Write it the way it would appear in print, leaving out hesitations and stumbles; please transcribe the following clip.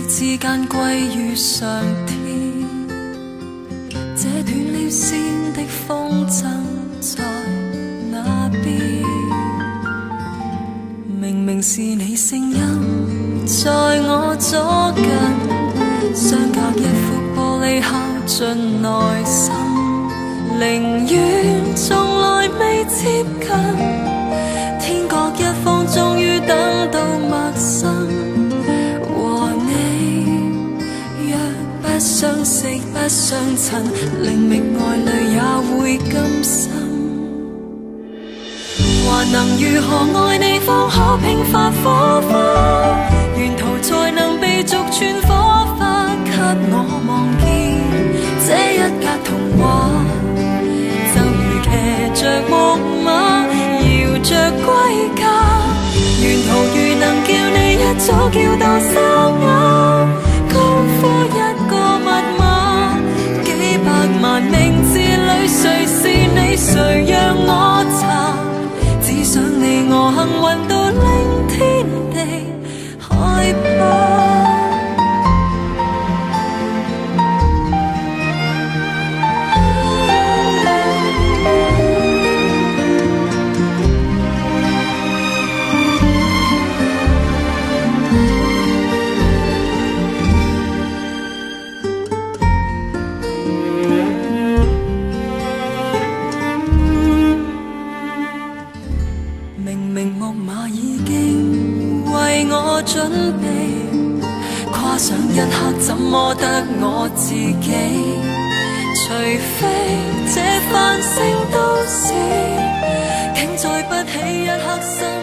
之间归于上天，这断了线的风筝在那边。明明是你声音在我左近，相隔一副玻璃敲进内心，宁愿从来未接近。天各一方，终于等到陌生。不相识不相衬，令明爱侣也会甘心。还能如何爱你，方可拼发火花？沿途才能被逐串火花，给我望见这一格童话。就如骑着木马，摇着归家。沿途如能叫你一早叫到沙哑。高呼一个密码，几百万名字里，谁是你？谁让我查？只想你我幸运到令天地害怕。准备跨上一刻，怎么得我自己？除非这繁星都是，竟再不起一刻。